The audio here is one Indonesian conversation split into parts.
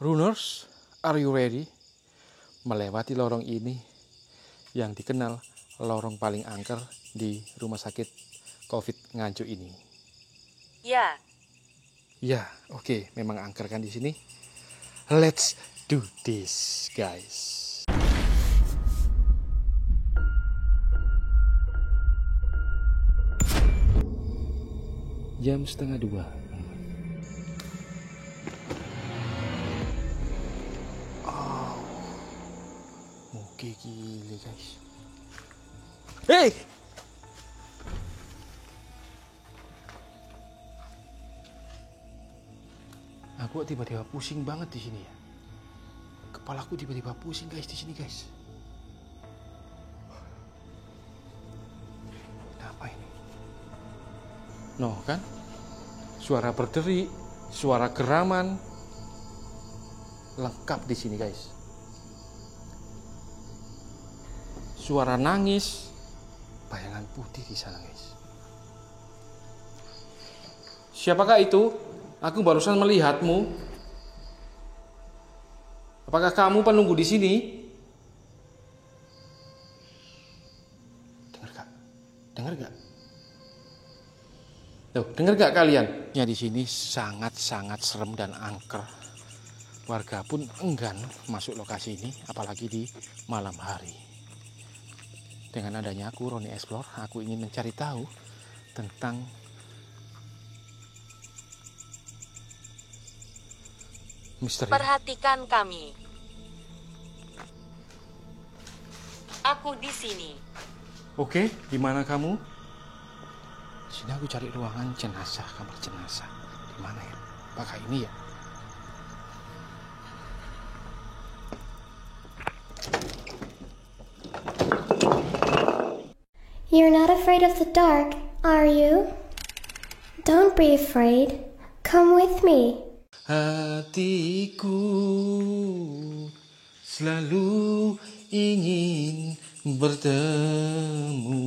Runners, are you ready? Melewati lorong ini yang dikenal lorong paling angker di rumah sakit COVID Nganjuk ini. Ya. Ya, oke, memang angker kan di sini. Let's do this, guys. Jam 1:30. Oke, gile guys. Hey! Aku tiba-tiba pusing banget di sini ya. Kepalaku tiba-tiba pusing guys di sini guys. Apa ini? No kan? Suara berderi, suara geraman, lengkap di sini guys. Suara nangis, bayangan putih di sana guys. Siapakah itu? Aku barusan melihatmu. Apakah kamu penunggu di sini? Dengar gak? Dengar gak? Tuh, dengar gak kalian? Ya di sini sangat-sangat serem dan angker. Warga pun enggan masuk lokasi ini, apalagi di malam hari. Dengan adanya aku, Roni Explore, aku ingin mencari tahu tentang misteri. Perhatikan kami. Aku di sini. Oke, di mana kamu? Di sini aku cari ruangan jenazah, kamar jenazah. Di mana ya? Apakah ini ya? You're not afraid of the dark, are you? Don't be afraid. Come with me. Hatiku selalu ingin bertemu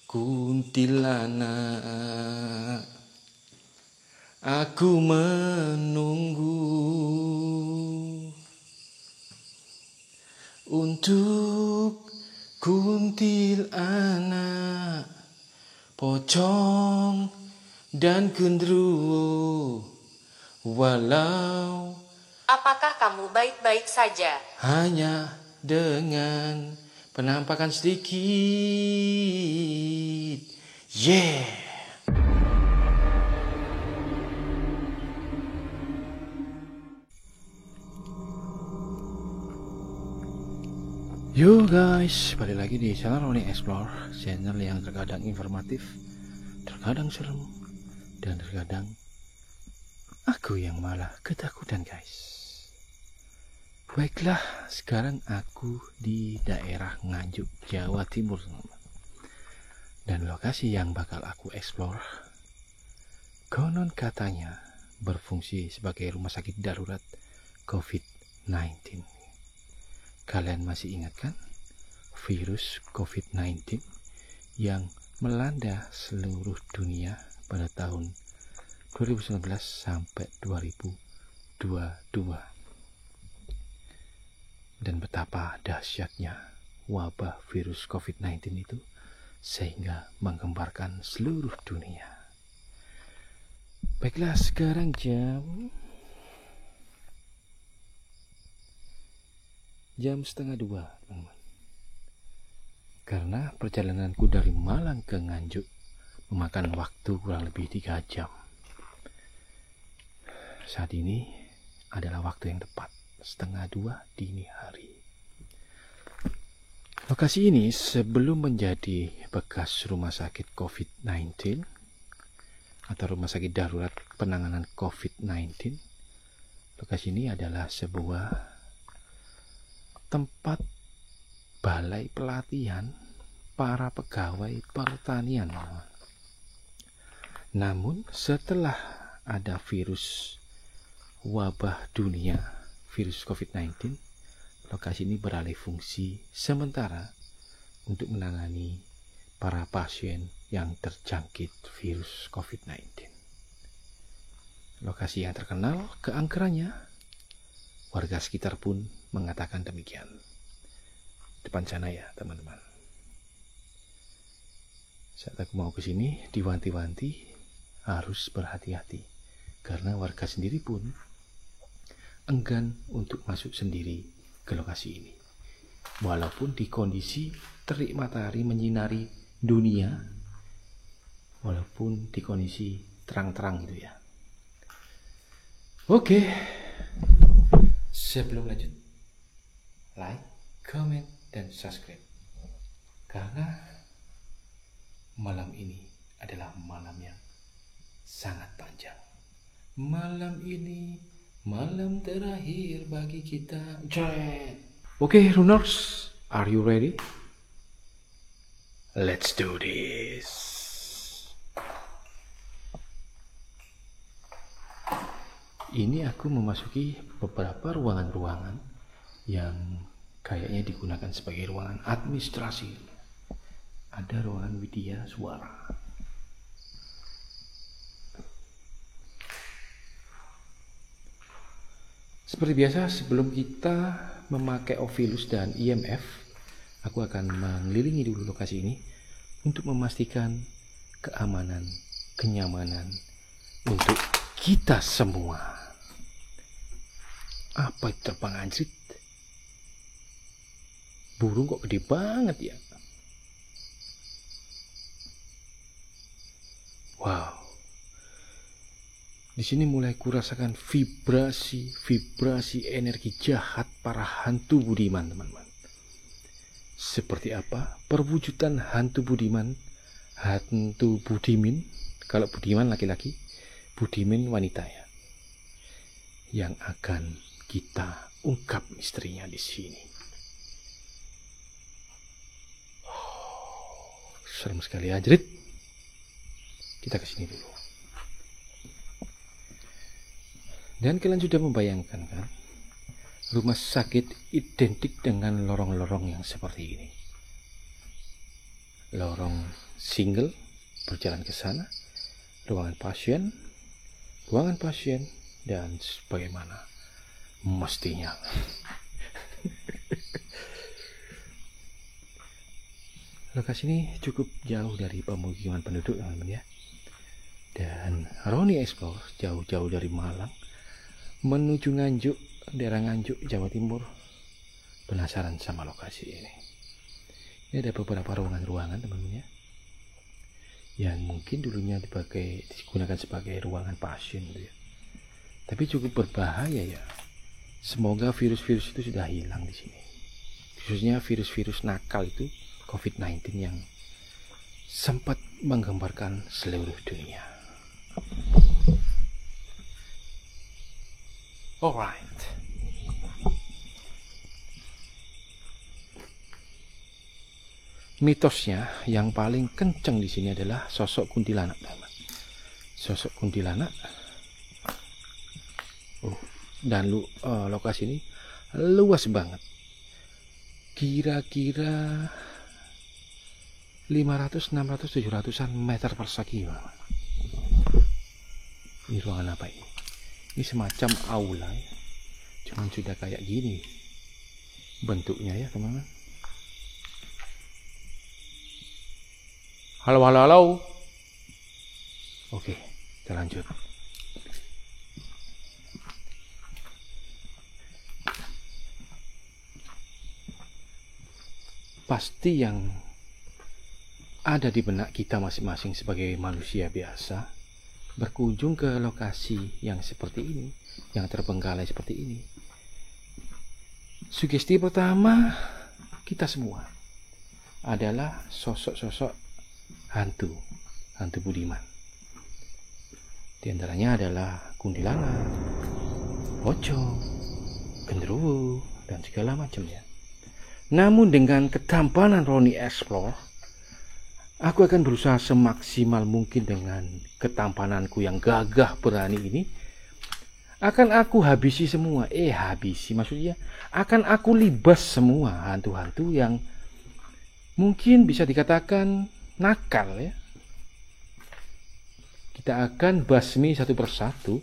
kuntilanak. Aku menunggu untuk kuntilanak, pocong dan gendruwo. Walau Apakah kamu baik-baik saja? hanya dengan penampakan sedikit. Yeah. Yo guys, balik lagi di channel Roni Explore, channel yang terkadang informatif, terkadang serem, dan terkadang aku yang malah ketakutan guys. Baiklah, sekarang aku di daerah Nganjuk, Jawa Timur teman-teman. Dan lokasi yang bakal aku explore konon katanya berfungsi sebagai rumah sakit darurat COVID-19. Kalian masih ingat kan virus COVID-19 yang melanda seluruh dunia pada tahun 2019 sampai 2022, dan betapa dahsyatnya wabah virus COVID-19 itu sehingga menggemparkan seluruh dunia. Baiklah, sekarang jam 1:30 teman-teman. Karena perjalananku dari Malang ke Nganjuk memakan waktu kurang lebih 3 jam. Saat ini adalah waktu yang tepat, 1:30 dini hari. Lokasi ini sebelum menjadi bekas rumah sakit COVID-19 atau rumah sakit darurat penanganan COVID-19, lokasi ini adalah sebuah tempat balai pelatihan para pegawai pertanian. Namun setelah ada virus wabah dunia, virus COVID-19, lokasi ini beralih fungsi sementara untuk menangani para pasien yang terjangkit virus COVID-19. lokasi yang terkenal keangkerannya. Warga sekitar pun mengatakan demikian. Depan sana ya teman-teman. Saat aku mau ke sini diwanti-wanti harus berhati-hati karena warga sendiri pun enggan untuk masuk sendiri ke lokasi ini. Walaupun di kondisi terik matahari menyinari dunia, walaupun di kondisi terang-terang gitu ya. Oke, sebelum lanjut, like, comment, dan subscribe. Karena malam ini adalah malam yang sangat panjang. Malam ini malam terakhir bagi kita. Oke, runners, are you ready? Let's do this. Ini aku memasuki beberapa ruangan-ruangan yang kayaknya digunakan sebagai ruangan administrasi. Ada ruangan widya suara. Seperti biasa, sebelum kita memakai Ovilus dan IMF, aku akan mengelilingi dulu lokasi ini untuk memastikan keamanan, kenyamanan untuk kita semua. Apa itu terbang anjrit? Burung kok gede banget ya? Wow. Di sini mulai kurasakan vibrasi energi jahat para hantu budiman, teman-teman. Seperti apa perwujudan hantu budiman? Hantu budimin, kalau budiman laki-laki, budimin wanita ya. Yang akan kita ungkap misterinya di sini. Serem sekali anjrit. Kita ke sini dulu. Dan kalian sudah membayangkan kan? Rumah sakit identik dengan lorong-lorong yang seperti ini. Lorong single berjalan ke sana, ruangan pasien, dan sebagaimana mestinya. Lokasi ini cukup jauh dari pemukiman penduduk, teman-teman ya. Dan Roni Explore jauh-jauh dari Malang menuju Nganjuk, daerah Nganjuk, Jawa Timur, penasaran sama lokasi ini. Ini ada beberapa ruangan-ruangan, teman-teman ya, yang mungkin dulunya digunakan sebagai ruangan pasien gitu ya. Tapi cukup berbahaya ya. Semoga virus-virus itu sudah hilang di sini. Khususnya virus-virus nakal itu, COVID-19 yang sempat menggemparkan seluruh dunia. Alright. Mitosnya yang paling kencang di sini adalah sosok kuntilanak, teman. Sosok kuntilanak. Dan lokasi ini luas banget. Kira-kira 500, 600, 700-an meter persegi. Ini ruangan apa ini? Ini semacam aula ya. Cuman sudah kayak gini bentuknya ya, teman-teman. Halo. Oke, kita lanjut. Pasti yang ada di benak kita masing-masing sebagai manusia biasa, berkunjung ke lokasi yang seperti ini, yang terbengkalai seperti ini. Sugesti pertama kita semua adalah sosok-sosok hantu budiman. Di antaranya adalah kuntilanak, pocong, genderuwo, dan segala macamnya. Namun dengan ketampanan Roni Explore, aku akan berusaha semaksimal mungkin dengan ketampananku yang gagah berani ini. Akan aku habisi semua. Maksudnya akan aku libas semua hantu-hantu yang mungkin bisa dikatakan nakal ya. Kita akan basmi satu persatu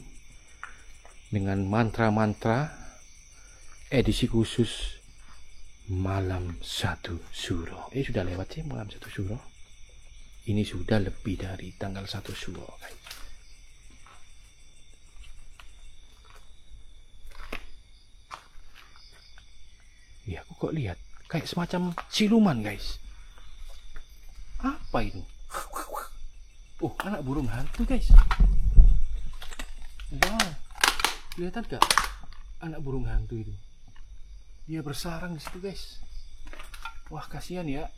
dengan mantra-mantra edisi khusus Malam 1 Suro. Sudah lewat sih Malam 1 Suro. Ini sudah lebih dari tanggal 1 Suro, guys. Ya, aku kok lihat kayak semacam siluman, guys. Apa itu? Oh, anak burung hantu, guys. Wow, kelihatan gak anak burung hantu itu? Dia bersarang di situ, guys. Wah, kasihan ya.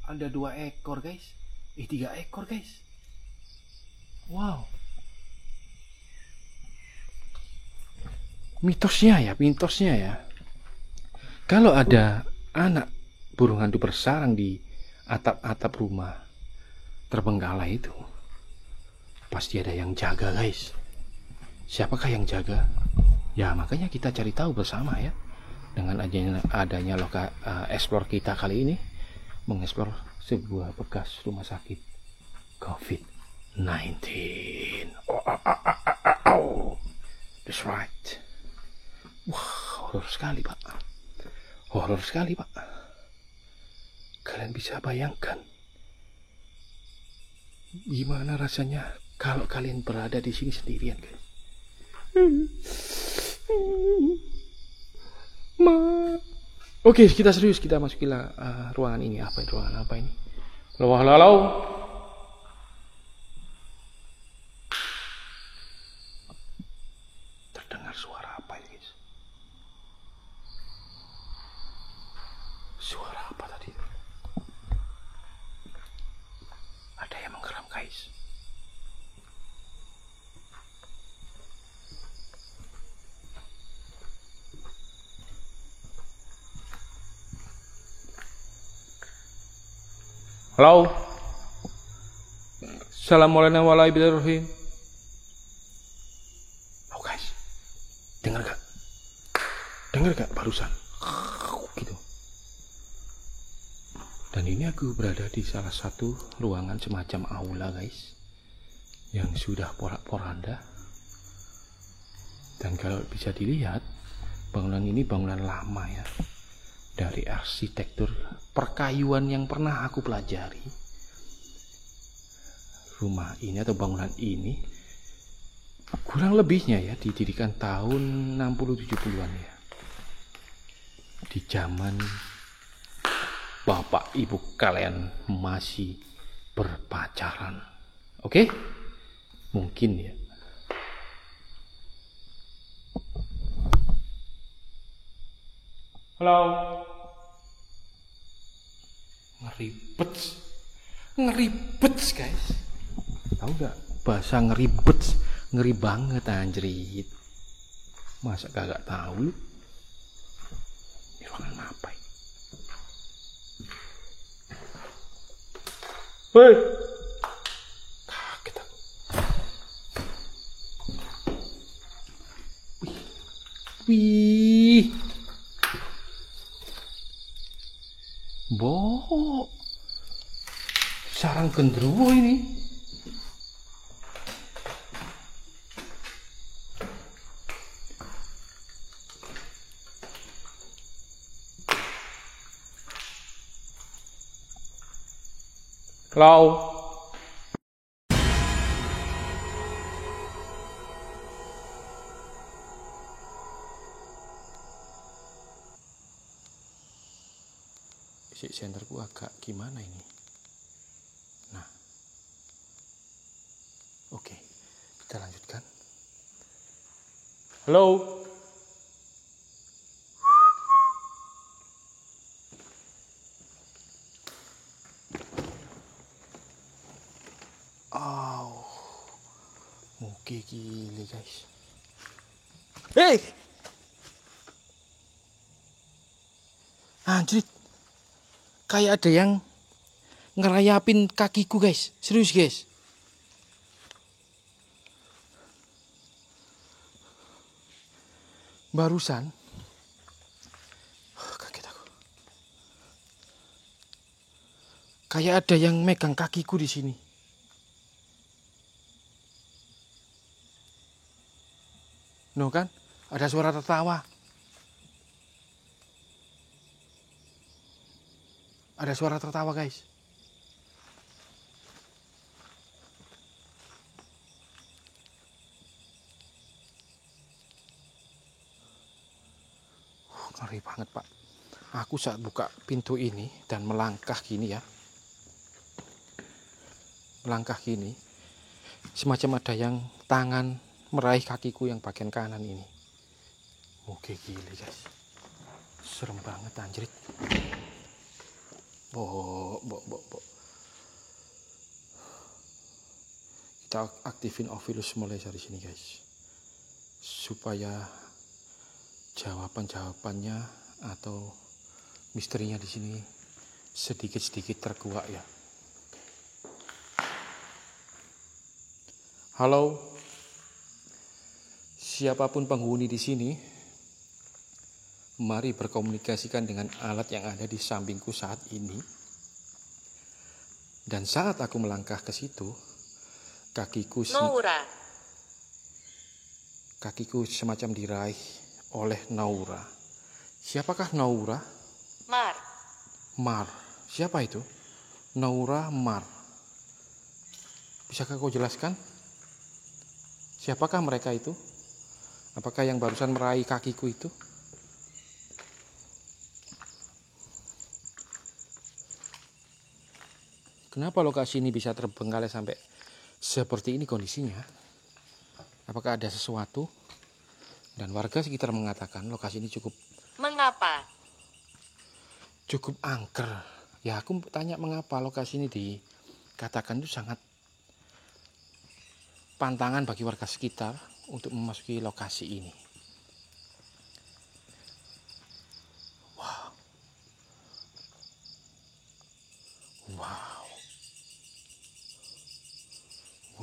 Ada 2 ekor, guys. 3 ekor, guys. Wow. Mitosnya ya. Kalau ada anak burung hantu bersarang di atap-atap rumah terbengkalai itu, pasti ada yang jaga, guys. Siapakah yang jaga? Ya, makanya kita cari tahu bersama ya. Dengan adanya explore kita kali ini, mengeksplor sebuah bekas rumah sakit COVID-19. That's right. Wah, horor sekali, Pak. Kalian bisa bayangkan gimana rasanya kalau kalian berada di sini sendirian, guys. Oke, kita serius, kita masukilah ruangan ini. Ruangan apa ini? Halo. Terdengar suara apa ini, guys? Suara apa tadi? Ada yang menggeram, guys. Halo. Assalamualaikum warahmatullahi wabarakatuh. Oh, guys, dengar gak barusan? Gitu. Dan ini aku berada di salah satu ruangan semacam aula, guys, yang sudah porak-poranda. Dan kalau bisa dilihat, bangunan ini bangunan lama ya, dari arsitektur perkayuan yang pernah aku pelajari. Rumah ini atau bangunan ini kurang lebihnya ya didirikan tahun 60-70-an ya, di zaman bapak ibu kalian masih berpacaran. Oke? Mungkin ya. Halo. Ngeribet, guys. Tahu gak bahasa ngeribet? Ngeri banget anjrit. Masa kagak tahu lu? Ini ruangan apa ini? Hei, kaget aku. Wih. Boh, sarang genderuwo ini. Halo. Senterku agak gimana ini. Nah, oke, kita lanjutkan. Halo. Oke, gile guys. Hei, anjrit. Kayak ada yang ngerayapin kakiku, guys. Serius, guys. Barusan. Kaget aku. Kayak ada yang megang kakiku di sini. No kan? Ada suara tertawa. Ada suara tertawa guys. Ngeri banget Pak. Aku saat buka pintu ini dan melangkah gini ya. Melangkah gini. Semacam ada yang tangan meraih kakiku yang bagian kanan ini. Oke gile guys. Serem banget anjrit. Bo. Kita aktifin Ovilus mulai dari sini guys. Supaya jawaban-jawabannya atau misterinya di sini sedikit-sedikit terkuak ya. Halo, siapapun penghuni di sini, mari berkomunikasikan dengan alat yang ada di sampingku saat ini. Dan saat aku melangkah ke situ, kakiku semacam diraih oleh Naura. Siapakah Naura? Mar. Siapa itu? Naura Mar. Bisakah kau jelaskan? Siapakah mereka itu? Apakah yang barusan meraih kakiku itu? Kenapa lokasi ini bisa terbengkalai sampai seperti ini kondisinya? Apakah ada sesuatu? Dan warga sekitar mengatakan lokasi ini cukup... Mengapa? Cukup angker. Ya aku tanya mengapa lokasi ini dikatakan itu sangat pantangan bagi warga sekitar untuk memasuki lokasi ini.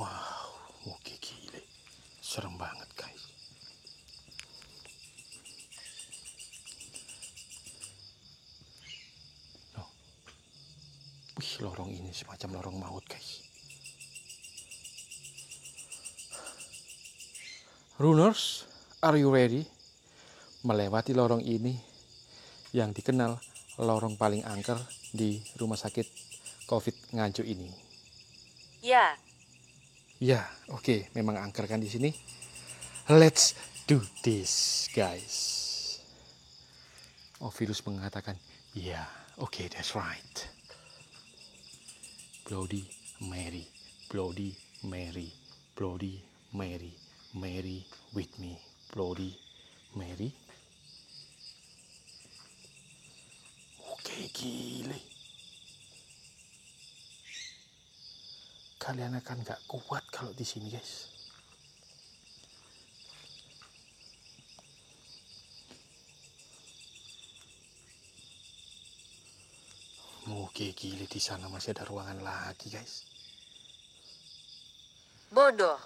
Wow, oke gile. Serem banget guys. No. Wih, lorong ini semacam lorong maut guys. Runners, are you ready? Melewati lorong ini yang dikenal lorong paling angker di rumah sakit COVID Nganjuk ini. Ya, oke, memang angker kan di sini. Let's do this, guys. Ovilus mengatakan, ya, oke, that's right. Bloody Mary, Bloody Mary, Bloody Mary. Mary with me, Bloody Mary. Oke gile. Kalian akan gak kuat kalau di sini guys. Oke gile, di sana masih ada ruangan lagi guys. Bodoh.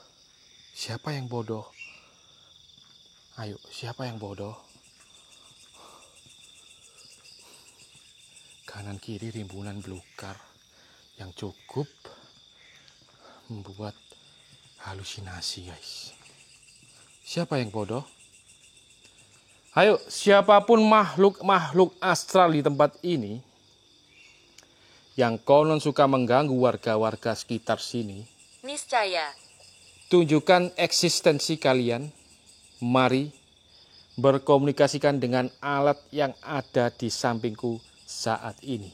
Siapa yang bodoh? Ayo, siapa yang bodoh? Kanan kiri rimbunan belukar yang cukup membuat halusinasi guys. Siapa yang bodoh? Ayo, siapapun makhluk astral di tempat ini yang konon suka mengganggu warga-warga sekitar sini, Niscaya. tunjukkan eksistensi kalian. Mari berkomunikasikan dengan alat yang ada di sampingku saat ini.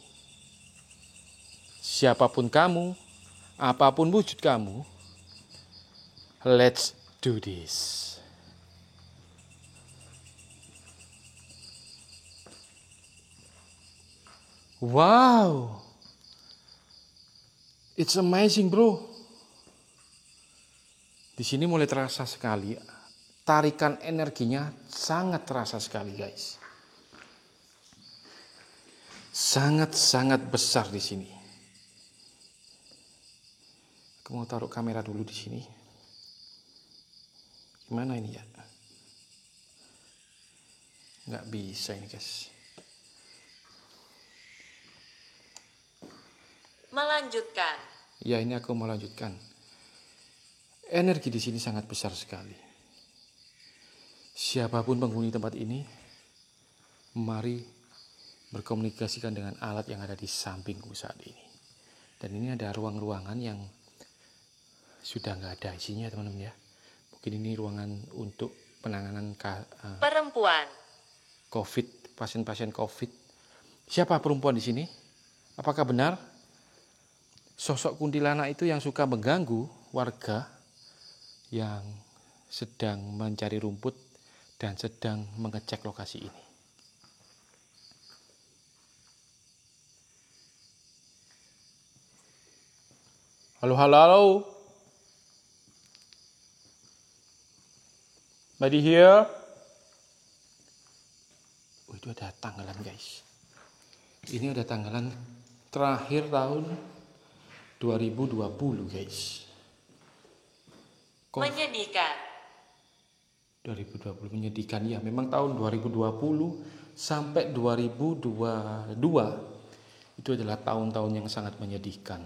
Siapapun kamu, apapun wujud kamu, let's do this. Wow, it's amazing bro. Di sini mulai terasa sekali, tarikan energinya sangat terasa sekali guys. Sangat-sangat besar di sini. Aku mau taruh kamera dulu di sini. Gimana ini ya? Nggak bisa ini guys. Melanjutkan. Ya ini aku mau lanjutkan. Energi di sini sangat besar sekali. Siapapun penghuni tempat ini, mari berkomunikasikan dengan alat yang ada di sampingku saat ini. Dan ini ada ruang-ruangan yang sudah nggak ada isinya, teman-teman ya. Mungkin ini ruangan untuk penanganan Perempuan. COVID, pasien-pasien COVID. Siapa perempuan di sini? Apakah benar sosok kuntilanak itu yang suka mengganggu warga yang sedang mencari rumput dan sedang mengecek lokasi ini? Halo, halo, halo. Buddy here. Oh, itu ada tanggalan, guys. Ini ada tanggalan terakhir tahun 2020, guys. Menyedihkan. 2020 menyedihkan ya, memang tahun 2020 sampai 2022 itu adalah tahun-tahun yang sangat menyedihkan.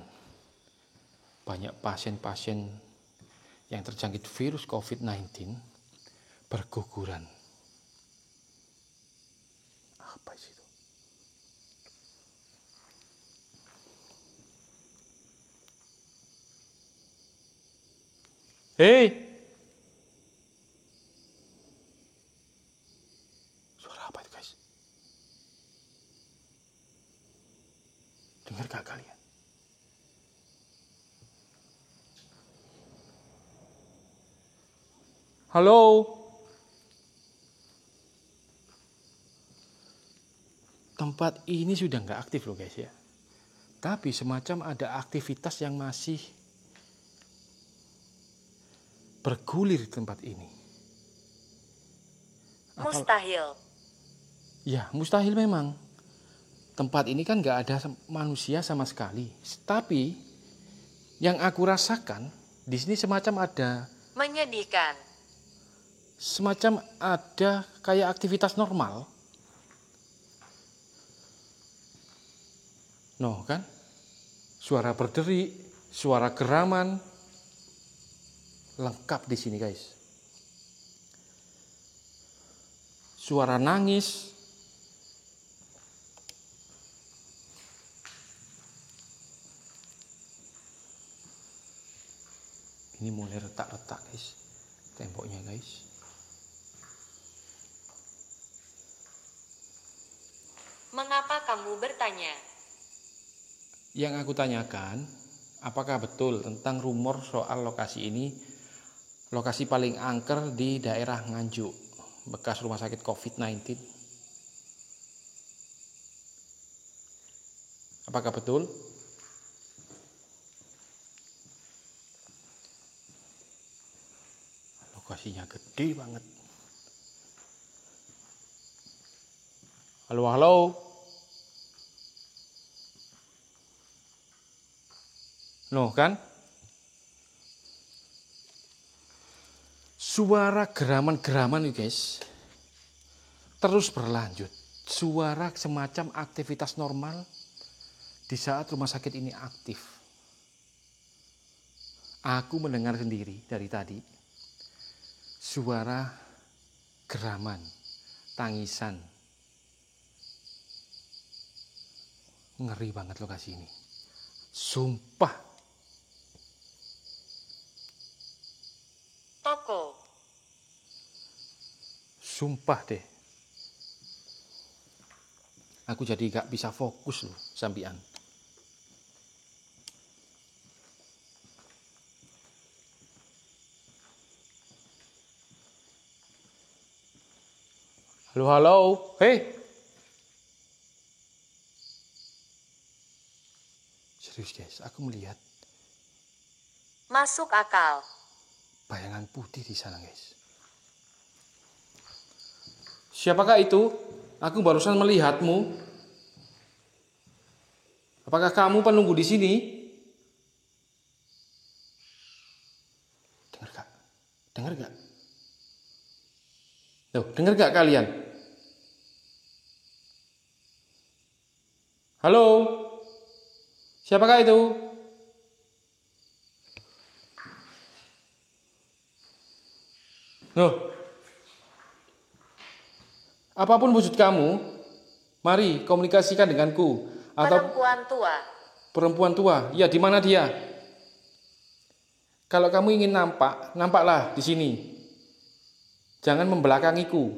Banyak pasien-pasien yang terjangkit virus COVID-19 berguguran. Apa sih itu? Hei! Suara apa itu, guys? Dengar gak kalian? Halo? Tempat ini sudah nggak aktif loh, guys ya. Tapi semacam ada aktivitas yang masih bergulir di tempat ini. Mustahil. Ya, mustahil memang. Tempat ini kan nggak ada manusia sama sekali. Tapi yang aku rasakan di sini semacam ada Menyedihkan. semacam ada kayak aktivitas normal. No kan? Suara berderi, suara geraman, lengkap di sini, guys. Suara nangis. Ini mulai retak-retak, guys. Temboknya, guys. Mengapa kamu bertanya? Yang aku tanyakan, apakah betul tentang rumor soal lokasi ini, lokasi paling angker di daerah Nganjuk, bekas rumah sakit COVID-19? Apakah betul? Lokasinya gede banget. Halo, halo. Loh kan? Suara geraman-geraman nih, guys. Terus berlanjut. Suara semacam aktivitas normal di saat rumah sakit ini aktif. Aku mendengar sendiri dari tadi. Suara geraman, tangisan. Ngeri banget lokasi ini. Sumpah. Toko. Sumpah deh. Aku jadi gak bisa fokus loh, sampian. Halo, halo. Hei. Serius, guys, aku melihat Masuk akal. bayangan putih di sana, guys. Siapakah itu? Aku barusan melihatmu. Apakah kamu penunggu di sini? Dengar gak? Dengar gak? Tuh, dengar gak kalian? Halo? Siapakah itu? Loh, Apapun wujud kamu, mari komunikasikan denganku. Atau Perempuan tua. perempuan tua, ya di mana dia? Kalau kamu ingin nampak, nampaklah di sini. Jangan membelakangiku.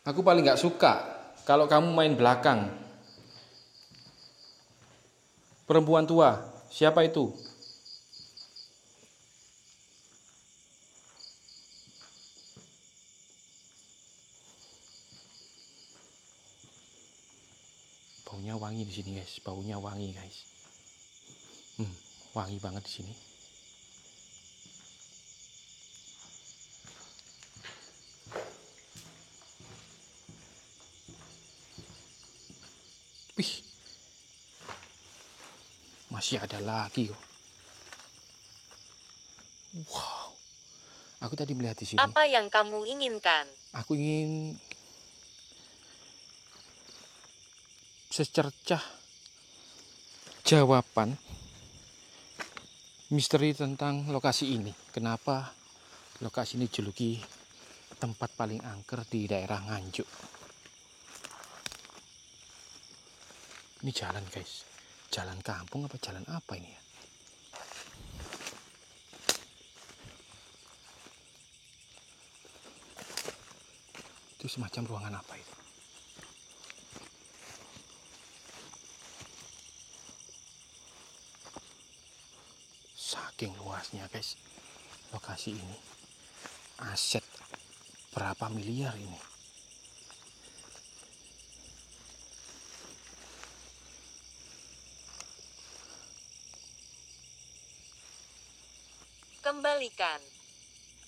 Aku paling gak suka kalau kamu main belakang. Perempuan tua, siapa itu? Baunya wangi di sini, guys. Baunya wangi, guys. Wangi banget di sini. Wih, masih ada lagi kok. Wow, aku tadi melihat di sini. Apa yang kamu inginkan? Aku ingin secercah jawaban misteri tentang lokasi ini. Kenapa lokasi ini dijuluki tempat paling angker di daerah Nganjuk? Ini jalan, guys. Jalan kampung apa jalan apa ini ya? Itu semacam ruangan apa itu? Saking luasnya, guys, lokasi ini. Aset berapa miliar ini? Kembalikan.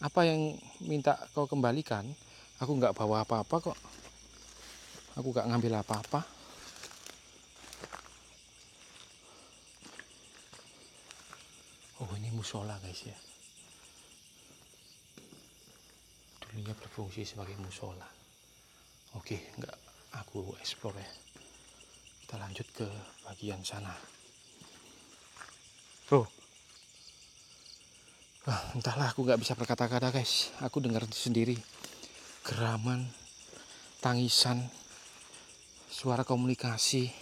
Apa yang minta kau kembalikan? Aku nggak bawa apa-apa kok. Aku nggak ngambil apa-apa. Oh, ini musola, guys ya. Dulunya berfungsi sebagai musola. Oke, nggak aku explore ya. Kita lanjut ke bagian sana. Oh, entahlah, aku nggak bisa berkata-kata, guys. Aku dengar sendiri geraman, tangisan, suara komunikasi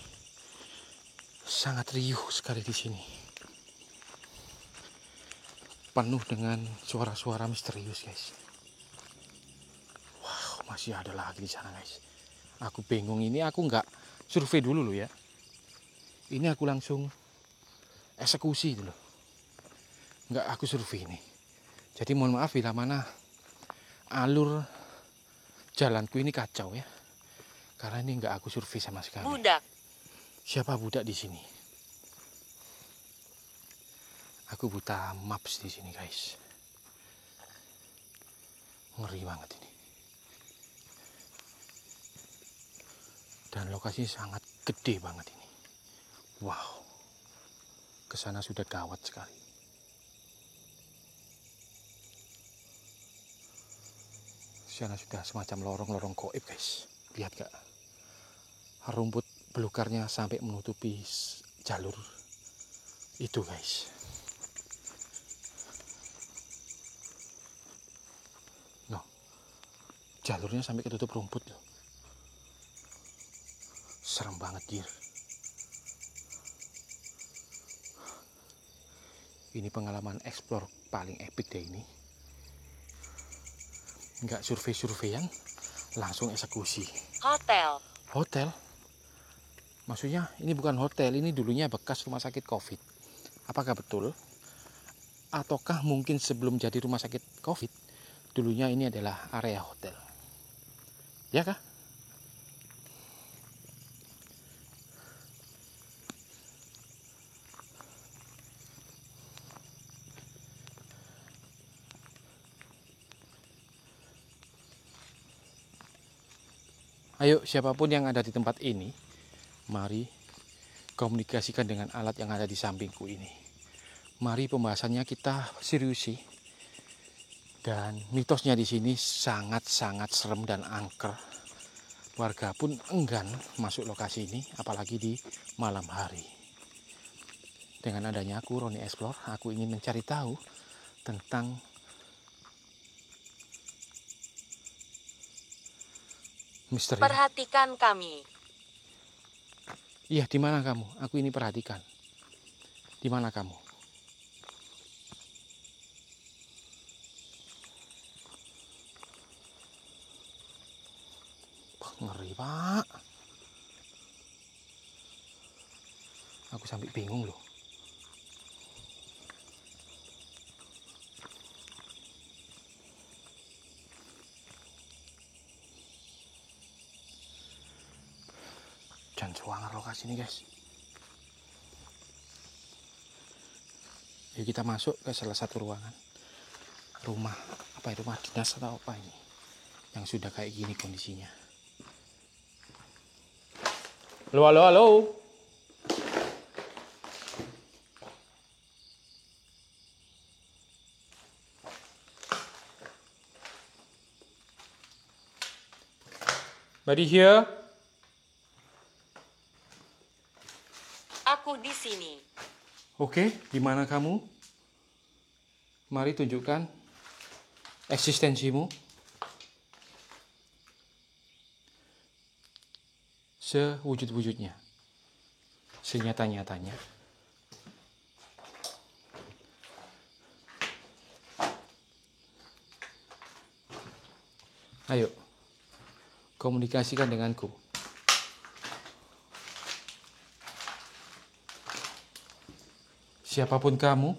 sangat riuh sekali di sini. Penuh dengan suara-suara misterius, guys. Wow, masih ada lagi di sana, guys. Aku bingung, ini aku nggak survei dulu loh ya. Ini aku langsung eksekusi dulu. Nggak aku survei ini. Jadi mohon maaf bila mana alur jalanku ini kacau ya. Karena ini nggak aku survei sama sekali. Budak. Siapa budak di sini? Aku buta maps di sini, guys. Ngeri banget ini. Dan lokasi sangat gede banget ini. Wow. Kesana sudah gawat sekali. Sana sudah semacam lorong-lorong goib, guys. Lihat gak? Rumput belukarnya sampai menutupi jalur itu, guys. No, jalurnya sampai ketutup rumput loh. Serem banget, dir. Ini pengalaman explore paling epic deh ini. Nggak survei-surveian, langsung eksekusi. Hotel. Hotel? Maksudnya ini bukan hotel, ini dulunya bekas rumah sakit COVID. Apakah betul? Ataukah mungkin sebelum jadi rumah sakit COVID, dulunya ini adalah area hotel? Ya kah? Ayo, siapapun yang ada di tempat ini, mari komunikasikan dengan alat yang ada di sampingku ini. Mari pembahasannya kita seriusi. Dan mitosnya di sini sangat-sangat serem dan angker. Warga pun enggan masuk lokasi ini, apalagi di malam hari. Dengan adanya aku, Roni Explore, aku ingin mencari tahu tentang Misteri. Perhatikan kami. Iya, di mana kamu? Aku ini perhatikan. Di mana kamu? Ngeri, Pak. Aku sampai bingung loh. Jangan suangar lokasi ini, guys. Yuk kita masuk ke salah satu ruangan. Rumah, apa ya, rumah dinas atau apa ini? Yang sudah kayak gini kondisinya. Halo, halo, halo. Buddy here? Aku di sini. Oke, di mana kamu? Mari tunjukkan eksistensimu. Sewujud-wujudnya. Senyata-nyatanya. Ayo, komunikasikan denganku. Siapapun kamu,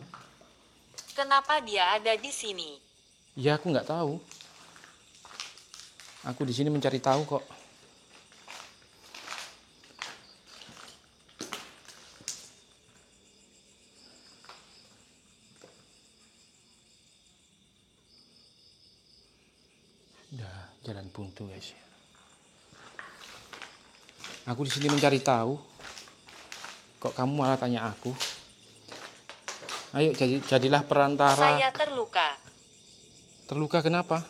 Kenapa dia ada di sini? ya aku nggak tahu. Aku di sini mencari tahu kok. Udah jalan buntu, guys. Aku di sini mencari tahu. Kok kamu malah tanya aku? Ayo, jadilah perantara. Saya terluka. Terluka kenapa?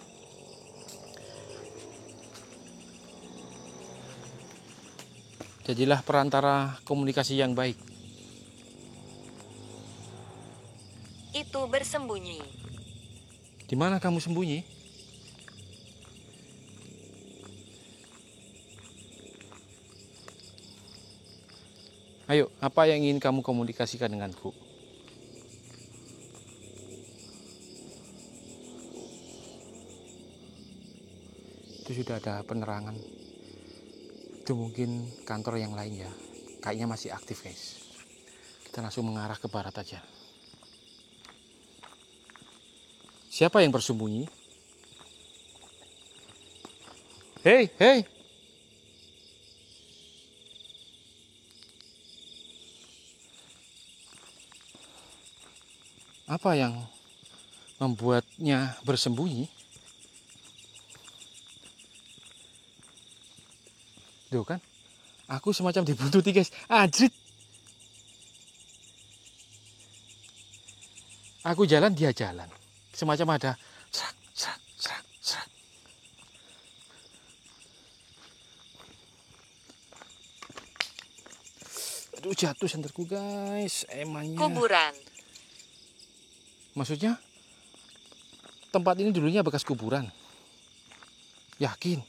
Jadilah perantara komunikasi yang baik. Itu bersembunyi. Di mana kamu sembunyi? Ayo, apa yang ingin kamu komunikasikan denganku? Itu sudah ada penerangan. Itu mungkin kantor yang lain ya. Kayaknya masih aktif, guys. Kita langsung mengarah ke barat aja. Siapa yang bersembunyi? Hei, hei. Apa yang membuatnya bersembunyi? Tuh kan, aku semacam dibuntuti, guys. Ajrit. Aku jalan, dia jalan. Semacam ada serak, serak, serak, serak. Aduh, jatuh senterku, guys. Emangnya. Kuburan. Maksudnya, tempat ini dulunya bekas kuburan. Yakin?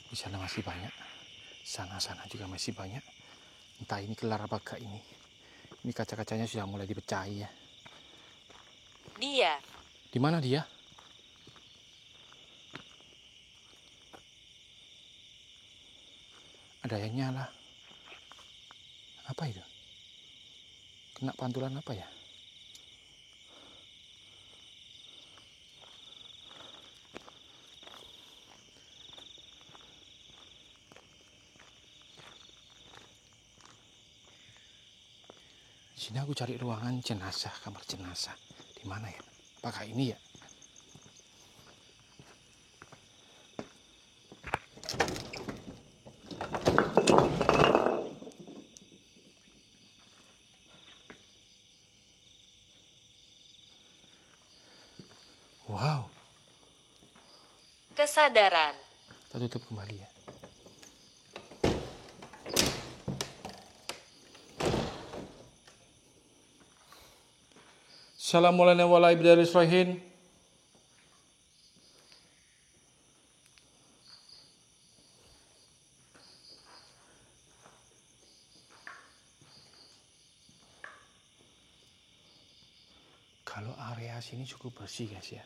Di sana masih banyak. Sana-sana juga masih banyak. Entah ini kelar apa enggak ini. Ini kaca-kacanya sudah mulai dipecahi ya. Dia. Di mana dia? Ada yang nyala. Apa itu? Kena pantulan apa ya? Di sini aku cari ruangan jenazah, kamar jenazah. Di mana ya? Apakah ini ya? Wow, Kesadaran. kita tutup kembali ya. Assalamualaikum warahmatullahi wabarakatuh. Kalau area sini cukup bersih guys ya.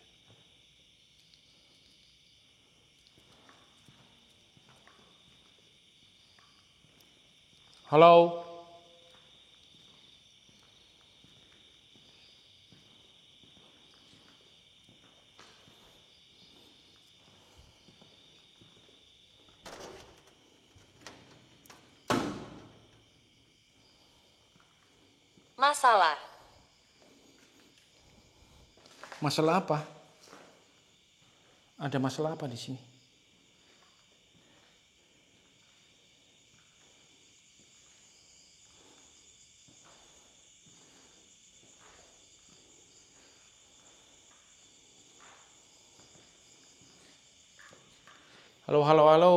Halo. Masalah. Masalah apa? Ada masalah apa di sini? Halo, halo, halo.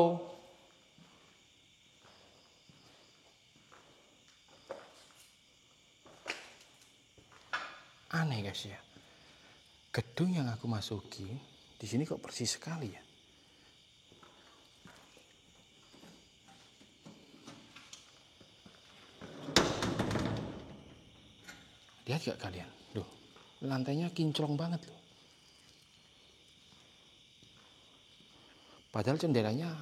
Aneh guys ya. Gedung yang aku masuki di sini kok bersih sekali ya. Lihat gak kalian? Loh, lantainya kinclong banget loh. Padahal jendelanya,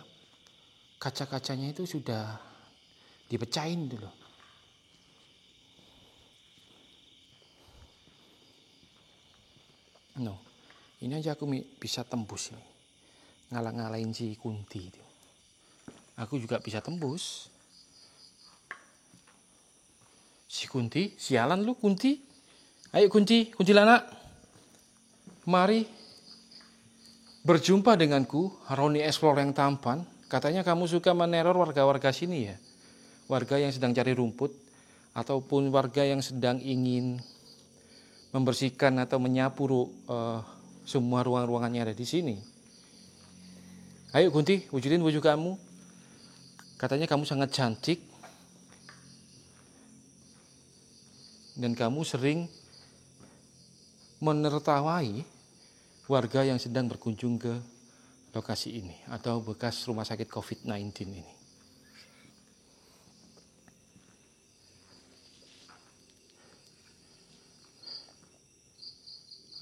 kaca-kacanya itu sudah dipecahin dulu. No, ini aja aku bisa tembus ini. Ngalah-ngalahin si Kunti itu. Aku juga bisa tembus. Si Kunti, sialan lu Kunti. Ayo Kunti, kuntilanak. Mari berjumpa denganku, Roni Explore yang tampan. Katanya kamu suka meneror warga-warga sini ya. Warga yang sedang cari rumput ataupun warga yang sedang ingin membersihkan atau menyapu semua ruang-ruangan yang ada di sini. Ayo Kunti, wujudin wujud kamu. Katanya kamu sangat cantik. Dan kamu sering menertawai warga yang sedang berkunjung ke lokasi ini atau bekas rumah sakit COVID-19 ini.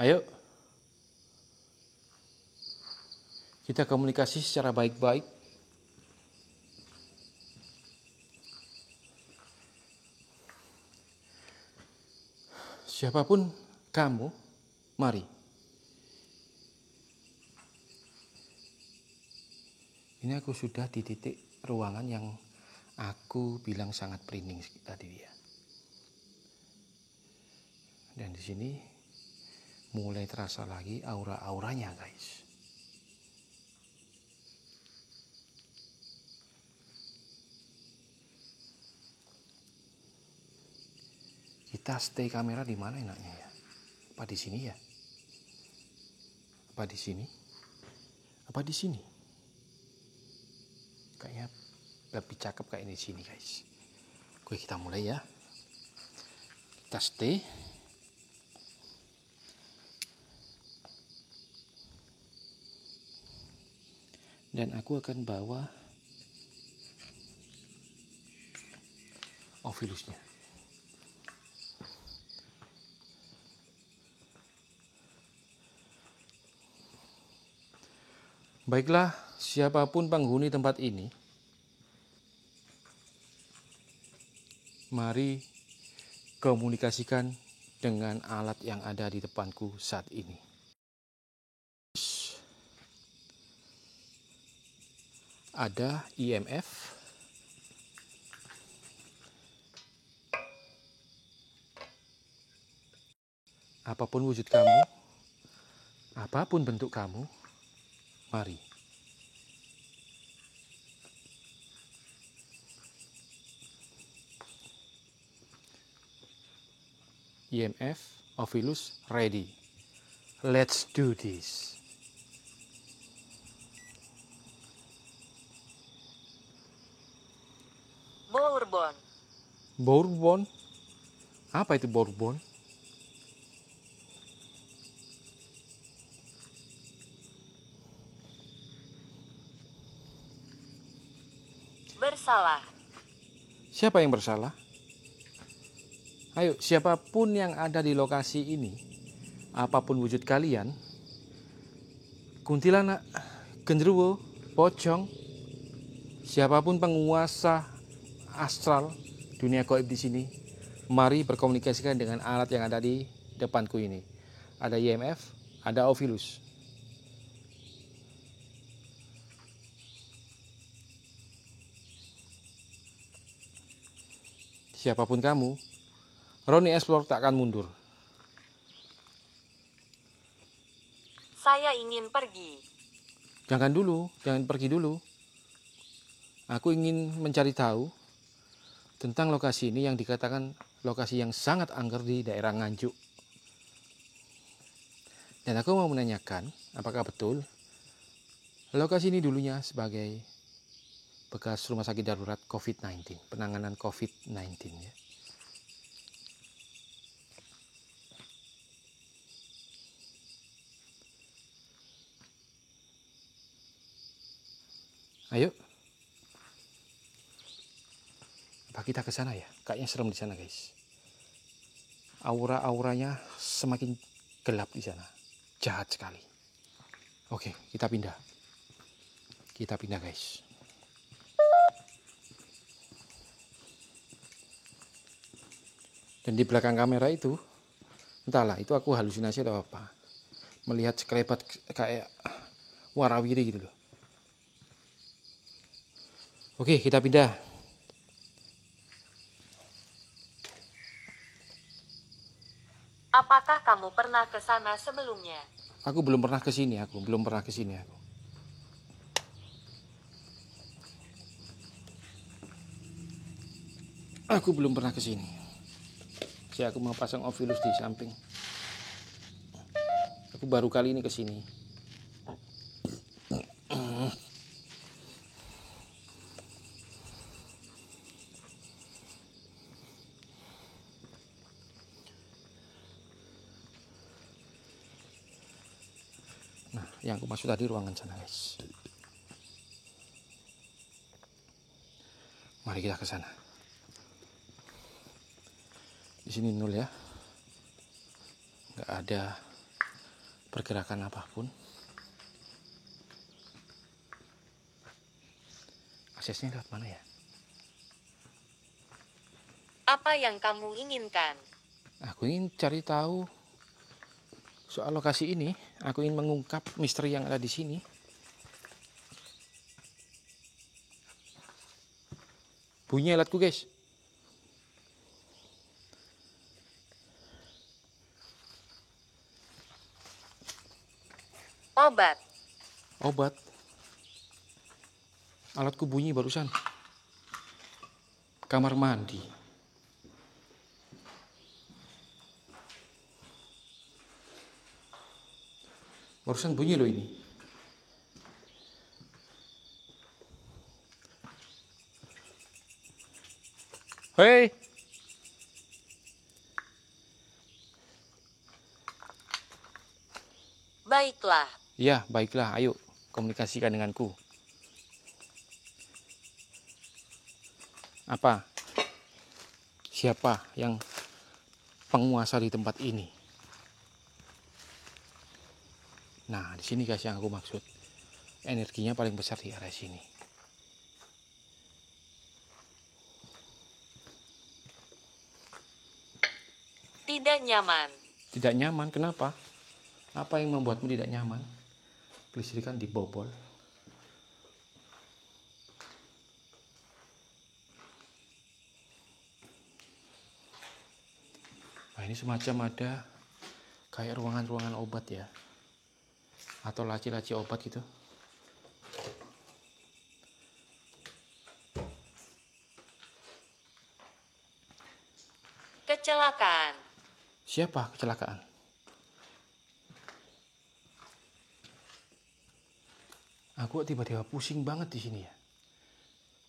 Ayo, kita komunikasi secara baik-baik. Siapapun kamu, mari. Ini aku sudah di titik ruangan yang aku bilang sangat merinding tadi ya. Dan di sini mulai terasa lagi aura-auranya guys. Kita stay kamera di mana enaknya ya? Apa di sini ya? Apa di sini? Apa di sini? Kayaknya lebih cakep kayak di sini guys. Oke, kita mulai ya. Kita stay. Dan aku akan bawa ovilusnya. Baiklah, siapapun penghuni tempat ini, mari komunikasikan dengan alat yang ada di depanku saat ini. Ada IMF, Apapun wujud kamu, apapun bentuk kamu, mari. IMF, Ovilus, ready. Let's do this. Bourbon. Bourbon? Apa itu Bourbon? Bersalah. Siapa yang bersalah? Ayo, siapapun yang ada di lokasi ini, apapun wujud kalian, kuntilanak, genderuwo, pocong, siapapun penguasa astral dunia gaib di sini, mari berkomunikasikan dengan alat yang ada di depanku ini. Ada IMF, ada Ovilus. Siapapun kamu, Roni Explore tak akan mundur. Saya ingin pergi. Jangan dulu, jangan pergi dulu. Aku ingin mencari tahu tentang lokasi ini yang dikatakan lokasi yang sangat angker di daerah Nganjuk. Dan aku mau menanyakan, apakah betul lokasi ini dulunya sebagai bekas rumah sakit darurat COVID-19, penanganan COVID-19 ya. Ayo. Apa kita ke sana ya? Kayaknya serem di sana, guys. Aura-auranya semakin gelap di sana. Jahat sekali. Oke, kita pindah. Kita pindah, guys. Dan di belakang kamera itu, entahlah, itu aku halusinasi atau apa. Melihat sekelebat kayak warawiri gitu loh. Oke, kita pindah. Apakah kamu pernah ke sana sebelumnya? Aku belum pernah ke sini, aku belum pernah ke sini aku. Aku belum pernah ke sini. Jadi aku mau pasang Ovilus di samping. Aku baru kali ini ke sini. Nah, yang aku maksud tadi ruangan sana, guys. Mari kita ke sana. Di sini nol ya. Nggak ada pergerakan apapun. Aksesnya lewat mana ya? Apa yang kamu inginkan? Aku ingin cari tahu soal lokasi ini. Aku ingin mengungkap misteri yang ada di sini. Bunyi alatku, guys. Obat. Obat. Alatku bunyi barusan. Kamar mandi. Barusan bunyi loh ini. Hei. Baiklah. Ya, baiklah. Ayo komunikasikan denganku. Apa? Siapa yang penguasa di tempat ini? Nah, di sini guys yang aku maksud. Energinya paling besar di area sini. Tidak nyaman. Tidak nyaman, kenapa? Apa yang membuatmu tidak nyaman? Kelistrikan dibobol. Nah, ini semacam ada Kayak ruangan-ruangan obat ya. Atau laci-laci obat gitu. Kecelakaan. Siapa kecelakaan? Aku tiba-tiba pusing banget di sini ya.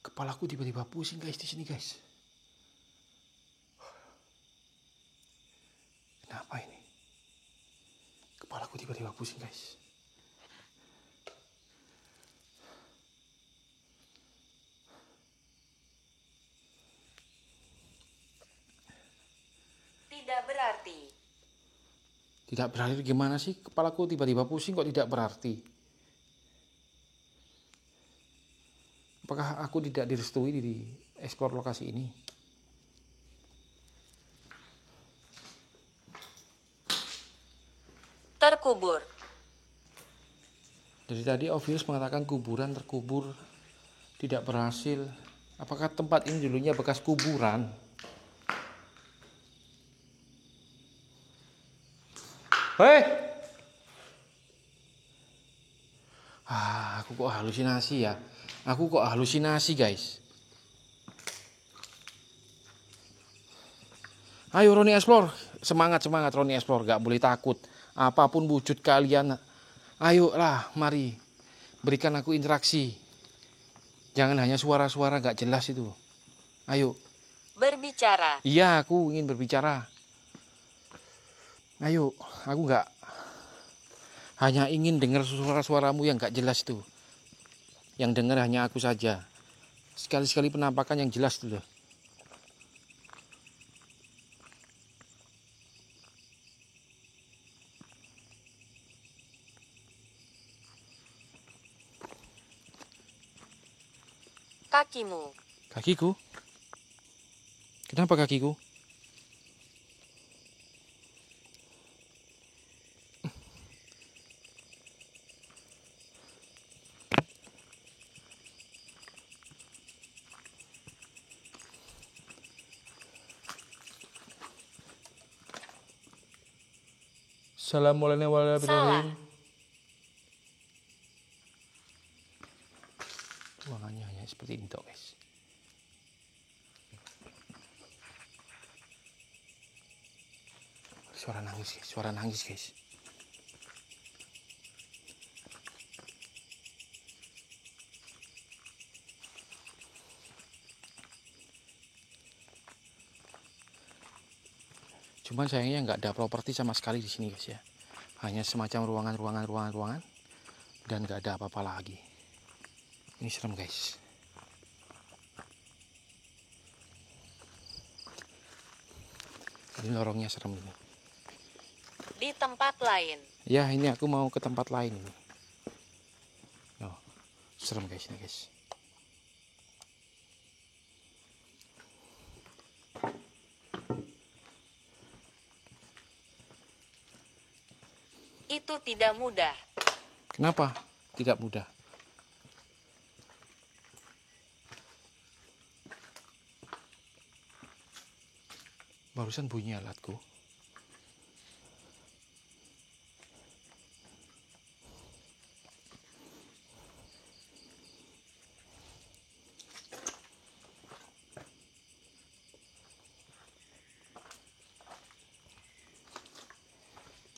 Kepalaku tiba-tiba pusing guys di sini guys. Kenapa ini? Kepalaku tiba-tiba pusing guys. Tidak berarti. Tidak berarti gimana sih? Kepalaku tiba-tiba pusing kok tidak berarti? Apakah aku tidak direstui di eksplor lokasi ini? Terkubur. Dari tadi Obvious mengatakan kuburan terkubur tidak berhasil. Apakah tempat ini dulunya bekas kuburan? Hei! Aku kok halusinasi ya? Aku kok halusinasi guys? Ayo Roni Explore, semangat Roni Explore, gak boleh takut. Apapun wujud kalian, ayolah mari berikan aku interaksi. Jangan hanya suara-suara gak jelas itu. Ayo. Berbicara. Iya, aku ingin berbicara. Ayo, aku gak hanya ingin dengar suara-suaramu yang gak jelas itu. Yang dengar hanya aku saja. Sekali-sekali penampakan yang jelas dulu. Kakimu. Kakiku? Kenapa kakiku? Assalamualaikum warahmatullahi wabarakatuh. Ruangannya hanya seperti ini toh guys. Suara nangis guys. Cuman sayangnya nggak ada properti sama sekali di sini guys ya. Hanya semacam ruangan dan nggak ada apa-apa lagi. Ini serem guys. Ini lorongnya serem ini. Di tempat lain. Ya ini aku mau ke tempat lain ini. Oh, serem guys ini guys. Itu tidak mudah. Kenapa tidak mudah? Barusan bunyi alatku.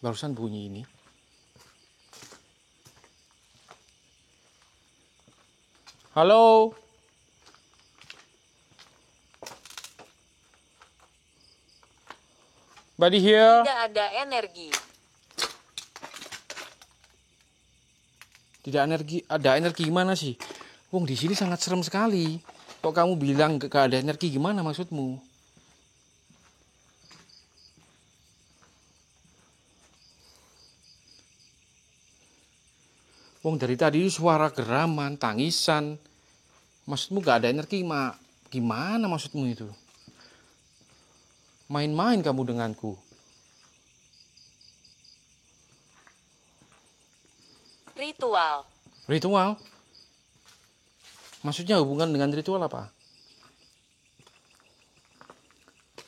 Barusan bunyi ini. Halo. Buddy here. Tidak ada energi. Tidak energi, ada energi gimana sih? Wong di sini sangat serem sekali. Kok kamu bilang gak ada energi gimana maksudmu? Wong dari tadi suara geraman, tangisan. Maksudmu gak ada energi, Mak? Gimana maksudmu itu? Main-main kamu denganku. Ritual. Ritual? Maksudnya hubungan dengan ritual apa?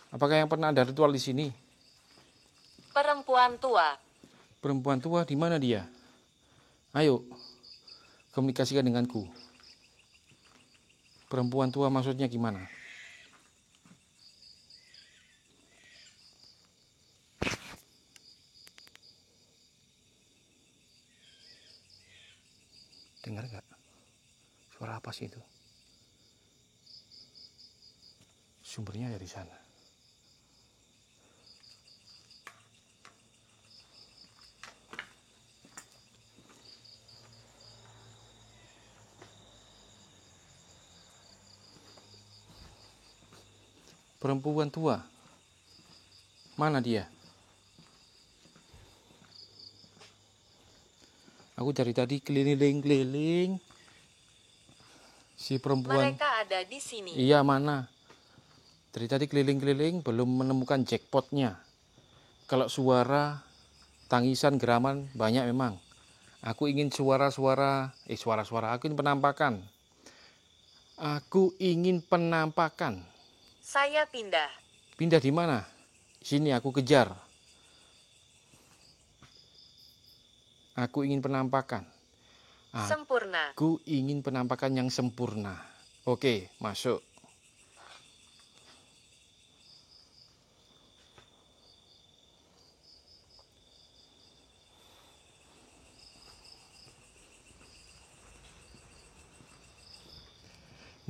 Apakah yang pernah ada ritual di sini? Perempuan Perempuan tua. Perempuan tua di mana dia? Ayo, komunikasikan denganku. Perempuan tua maksudnya gimana? Dengar gak? Suara apa sih itu? Sumbernya dari sana. Perempuan tua. Mana dia? Aku dari tadi keliling-keliling. Si perempuan. Mereka ada di sini. Iya, mana? Dari tadi keliling-keliling belum menemukan jackpotnya. Kalau suara tangisan geraman banyak memang. Aku ingin suara-suara, aku ingin penampakan. Aku ingin penampakan. Saya pindah. Pindah di mana? Sini aku kejar. Aku ingin penampakan. Sempurna. Aku ingin penampakan yang sempurna. Oke, masuk.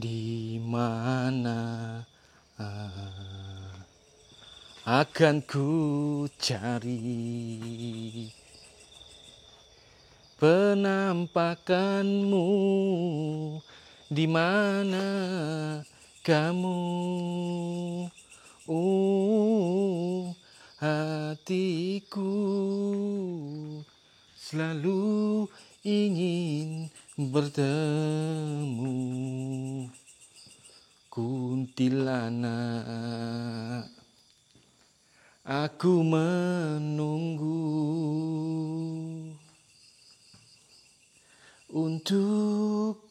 Di mana akan ku cari penampakanmu, di mana kamu, hatiku selalu ingin bertemu. Kuntilanak, aku menunggu untuk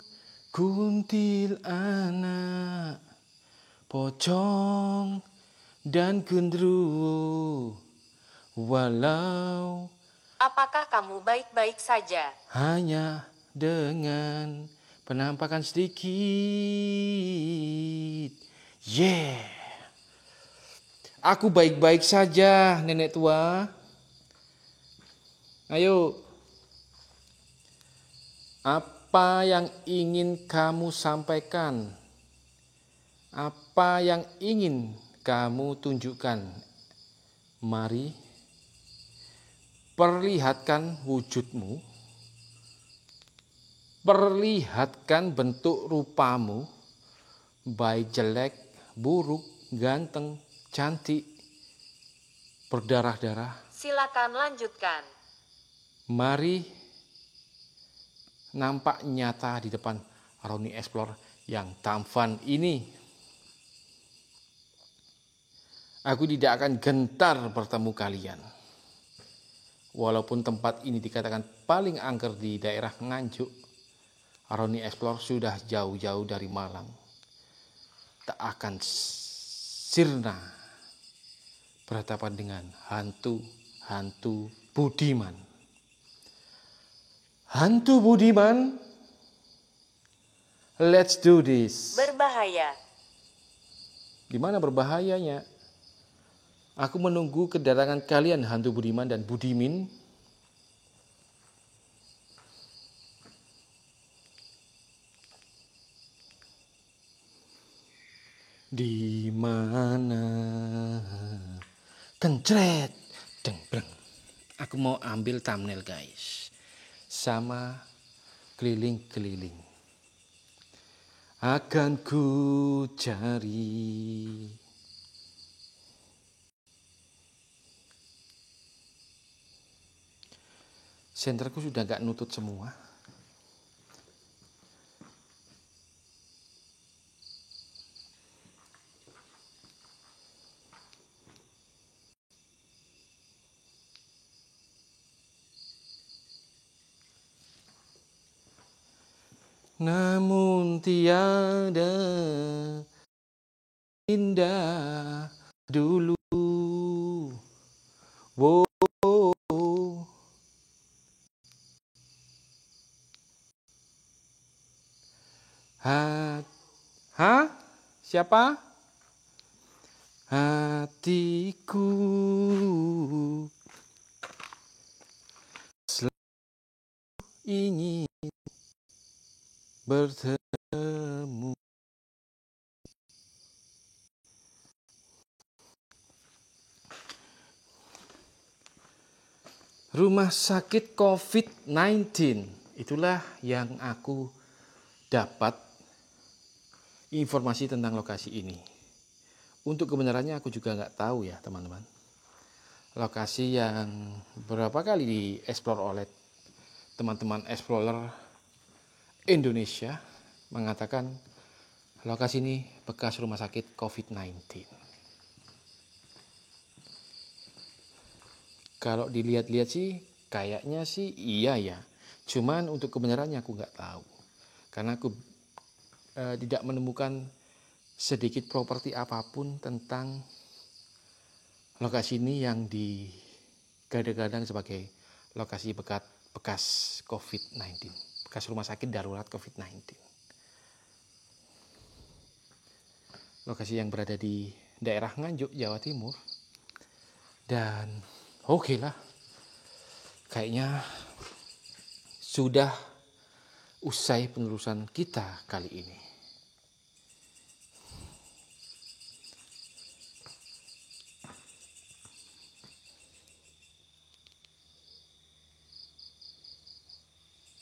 kuntilanak, pocong dan gendruwo. Walau Apakah kamu baik-baik saja? hanya dengan penampakan sedikit. Yeah. Aku baik-baik saja, nenek tua. Ayo. Apa yang ingin kamu sampaikan? Apa yang ingin kamu tunjukkan? Mari, perlihatkan wujudmu. Perlihatkan bentuk rupamu, baik jelek, buruk, ganteng, cantik, berdarah-darah. Silakan lanjutkan. Mari nampak nyata di depan Roni Explore yang tampan ini. Aku tidak akan gentar bertemu kalian. Walaupun tempat ini dikatakan paling angker di daerah Nganjuk, Roni Explore sudah jauh-jauh dari Malang. Tak akan sirna berhadapan dengan hantu Budiman. Hantu Budiman, let's do this. Berbahaya. Di mana berbahayanya? Aku menunggu kedatangan kalian, hantu Budiman dan Budimin. Di mana? Kencret, dengbreng. Aku mau ambil thumbnail, guys. Sama keliling-keliling. Akan ku cari. Senterku sudah gak nutut semua. Namun tiada indah dulu. Wow. Siapa? Hatiku selalu ingin bertemu. Rumah sakit COVID-19, itulah yang aku dapat informasi tentang lokasi ini. Untuk kebenarannya aku juga nggak tahu ya teman-teman. Lokasi yang berapa kali dieksplor oleh teman-teman explorer Indonesia mengatakan lokasi ini bekas rumah sakit COVID-19. Kalau dilihat-lihat sih kayaknya sih iya ya. Cuman untuk kebenarannya aku nggak tahu. Karena aku tidak menemukan sedikit properti apapun tentang lokasi ini yang digadang-gadang sebagai lokasi bekas COVID-19. Bekas rumah sakit darurat COVID-19. Lokasi yang berada di daerah Nganjuk, Jawa Timur. Dan oke lah, kayaknya sudah usai penelusuran kita kali ini.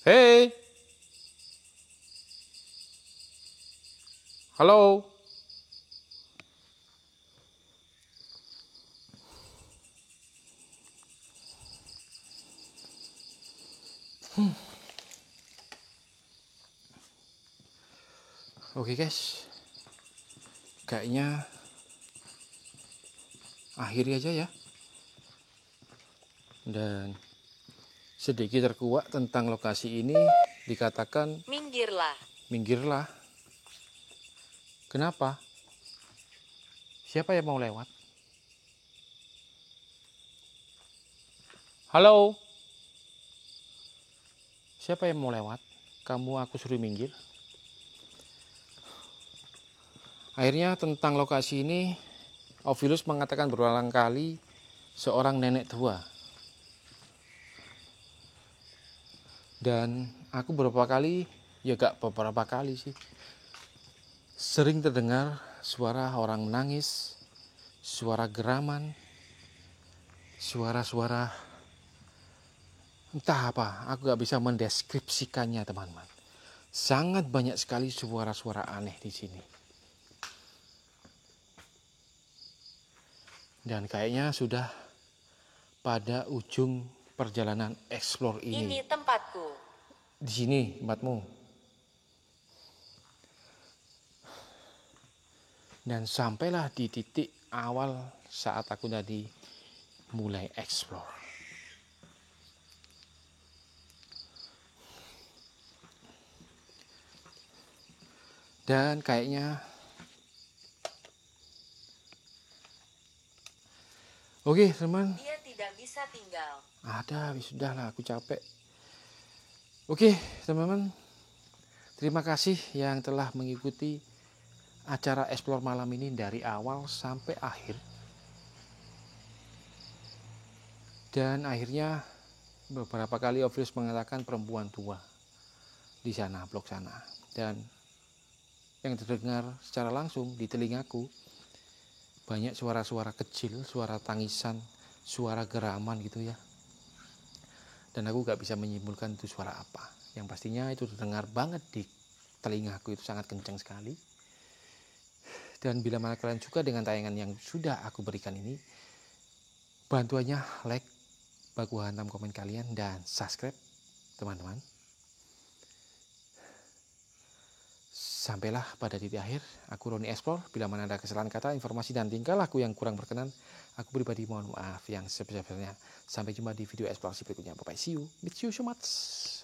Hey, halo. Oke guys, kayaknya akhiri aja ya. Dan sedikit terkuak tentang lokasi ini dikatakan Minggirlah. minggirlah. Kenapa? Siapa yang mau lewat? Halo? Siapa yang mau lewat? Kamu aku suruh minggir. Akhirnya tentang lokasi ini, Ovilus mengatakan berulang kali seorang nenek tua. Dan aku beberapa kali, ya gak beberapa kali sih, sering terdengar suara orang menangis, suara geraman, suara-suara entah apa, aku gak bisa mendeskripsikannya teman-teman. Sangat banyak sekali suara-suara aneh di sini. Dan kayaknya sudah pada ujung perjalanan explore ini. Ini tempatku. Di sini tempatmu. Dan sampailah di titik awal saat aku tadi mulai explore. Dan kayaknya oke teman. Dia tidak bisa tinggal. Ada, sudahlah aku capek. Oke teman-teman, terima kasih yang telah mengikuti acara explore malam ini dari awal sampai akhir. Dan akhirnya beberapa kali Ovilus mengatakan perempuan tua di sana, blok sana. Dan yang terdengar secara langsung di telingaku banyak suara-suara kecil, suara tangisan, suara geraman gitu ya. Dan aku gak bisa menyimpulkan itu suara apa. Yang pastinya itu terdengar banget di telingaku, itu sangat kencang sekali. Dan bila mana kalian suka dengan tayangan yang sudah aku berikan ini, bantuannya like, baku hantam komen kalian, dan subscribe teman-teman. Sampailah pada titik akhir, aku Roni Explore. Bila mana ada kesalahan kata, informasi, dan tingkah laku yang kurang berkenan, aku pribadi mohon maaf yang sebesar-besarnya. Sampai jumpa di video eksplorasi berikutnya. Bye-bye, see you, meet you so much.